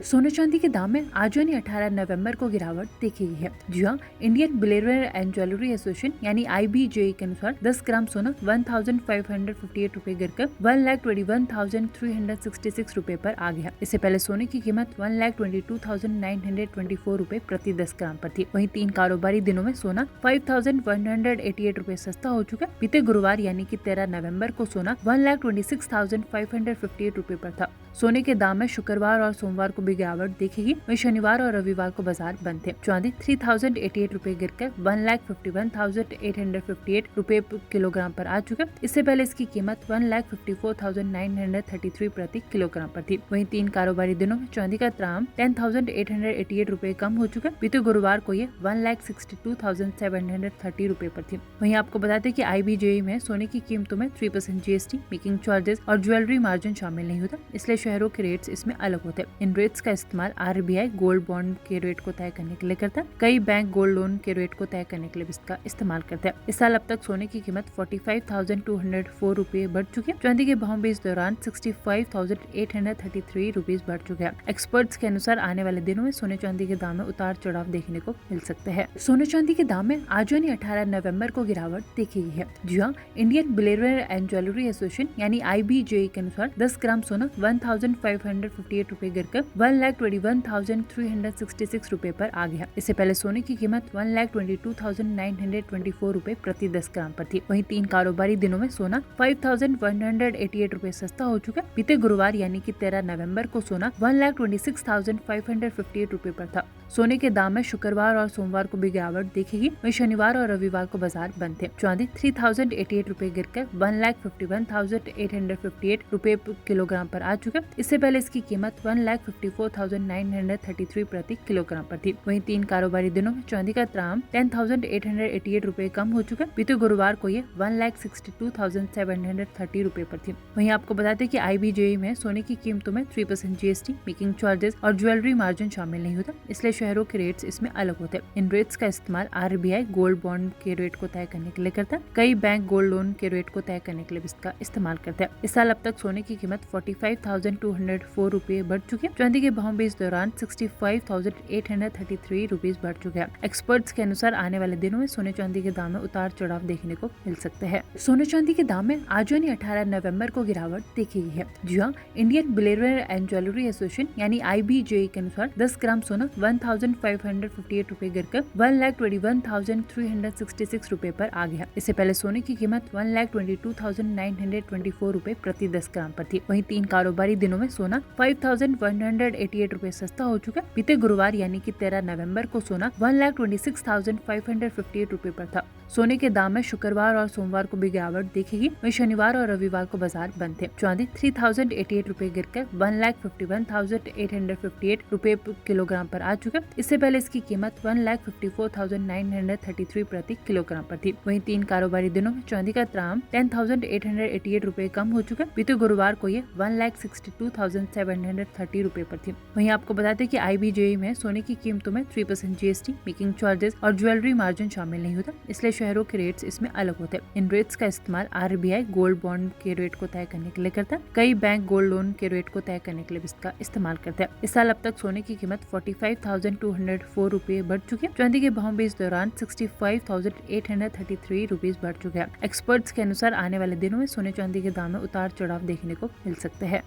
सोने चांदी के दाम में आज यानी 18 नवंबर को गिरावट देखी गई है। जी हाँ, Indian billionaire and jewellery association यानी IBJ के अनुसार 10 ग्राम सोना 1558 रुपए गिरकर 1,21,366 रुपए पर आ गया। इससे पहले सोने की कीमत 1,22,924 रुपए प्रति 10 ग्राम पर थी। वहीं 3 कारोबारी दिनों में सोना 5,188 रुपए सस्ता हो चुका। बीते गुरुवार यानी कि 13 नवंबर को सोना 1,26,558 रुपए पर था। सोने के दाम में शुक्रवार और सोमवार को भी गिरावट देखेगी। वहीं शनिवार और रविवार को बाजार बंद थे। चांदी 3,088 रुपए गिरकर 1,51,858 रुपए किलोग्राम पर आ चुका। इससे पहले इसकी कीमत 1,54,933 प्रति किलोग्राम पर थी। वहीं 3 कारोबारी दिनों में चांदी का दाम 10,888 रुपए कम हो चुका। बीते गुरुवार को ये 1,62,730 रुपए पर थी। वहीं आपको बता दें कि IBJ में सोने की कीमतों में 3% GST, मेकिंग चार्जेस और ज्वेलरी मार्जिन शामिल नहीं होता, इसलिए शहरों के रेट्स इसमें अलग होते हैं। इन रेट्स का इस्तेमाल RBI गोल्ड बॉन्ड के रेट को तय करने के लिए करता है। कई बैंक गोल्ड लोन के रेट को तय करने के लिए भी इसका इस्तेमाल करते हैं। इस साल अब तक सोने की कीमत 45,204 रुपए बढ़ चुकी है। चांदी के भाव भी इस दौरान 65,833 रुपीज बढ़ चुके हैं। एक्सपर्ट्स के अनुसार आने वाले दिनों में सोने चांदी के दाम में उतार चढ़ाव देखने को मिल सकते हैं। सोने चांदी के दाम में आज यानी 18 नवंबर को गिरावट देखी गई है। जी हाँ, Indian billionaire and jewellery association यानी IBJ के अनुसार 10 ग्राम सोना 1,558 रुपए गिरकर 1,21,366 रुपए पर आ गया। इससे पहले सोने की कीमत 1,22,924 रुपए प्रति 10 ग्राम पर थी। वहीं 3 कारोबारी दिनों में सोना 5,188 रुपए सस्ता हो चुका। बीते गुरुवार यानी कि 13 नवंबर को सोना 1,26,558 रुपए पर था। सोने के दाम में शुक्रवार और सोमवार को भी गिरावट देखेगी। वहीं शनिवार और रविवार को बाजार बंद थे। चांदी 3,088 रुपए गिरकर 1,51,858 रुपए किलोग्राम पर आ चुका। इससे पहले इसकी कीमत 1,54,933 प्रति किलोग्राम पर थी। वहीं 3 कारोबारी दिनों में चांदी का दाम 10,888 रुपए कम हो चुका। बीते गुरुवार को ये 1,62,730 रुपए पर थी। वहीं आपको बता दें कि IBJ में सोने की कीमतों में 3% GST, मेकिंग चार्जेस और ज्वेलरी मार्जिन शामिल नहीं होता, इसलिए शहरों के रेट्स इसमें अलग होते हैं। इन रेट्स का इस्तेमाल RBI गोल्ड बॉन्ड के रेट को तय करने के लिए करता है। कई बैंक गोल्ड लोन के रेट को तय करने के लिए भी इसका इस्तेमाल करते हैं। इस साल अब तक सोने की कीमत 45,204 रुपए बढ़ चुकी है। चांदी के भाव भी इस दौरान 65,833 रुपीज बढ़ चुके हैं। एक्सपर्ट्स के अनुसार आने वाले दिनों में सोने चांदी के दाम में उतार चढ़ाव देखने को मिल सकते हैं। सोने चांदी के दाम में आज यानी 18 नवंबर को गिरावट देखी गई है। जी हाँ, Indian billionaire and jewellery association यानी IBJ के अनुसार 10 ग्राम सोना 1,558 रुपए गिरकर 1,21,366 रुपए पर आ गया। इससे पहले सोने की कीमत 1,22,924 रुपए प्रति 10 ग्राम पर थी। वहीं 3 कारोबारी दिनों में सोना 5,188 रुपए सस्ता हो चुका। बीते गुरुवार यानी कि 13 नवंबर को सोना 1,26,558 रुपए पर था। सोने के दाम में शुक्रवार और सोमवार को भी गिरावट देखेगी। वहीं शनिवार और रविवार को बाजार बंद थे। चांदी 3,088 रुपए गिरकर 1,51,858 रुपए किलोग्राम पर आ चुका। इससे पहले इसकी कीमत 1,54,933 प्रति किलोग्राम पर थी। वहीं 3 कारोबारी दिनों में चांदी का दाम 10,888 रुपए कम हो चुका। बीते गुरुवार को ये 1,62,730 रुपए पर थी। वहीं आपको बता दें कि IBJ में सोने की कीमतों में 3% GST, मेकिंग चार्जेस और ज्वेलरी मार्जिन शामिल नहीं होता, इसलिए शहरों के रेट्स इसमें अलग होते हैं। इन रेट्स का इस्तेमाल RBI गोल्ड बॉन्ड के रेट को तय करने के लिए करता है। कई बैंक गोल्ड लोन के रेट को तय करने के लिए भी इसका इस्तेमाल करते हैं। इस साल अब तक सोने की कीमत 45,204 रुपए बढ़ चुकी है। चांदी के भाव भी इस दौरान 65,833 रुपीज बढ़ चुके हैं। एक्सपर्ट्स के अनुसार आने वाले दिनों में सोने चांदी के दाम में उतार चढ़ाव देखने को मिल सकते हैं।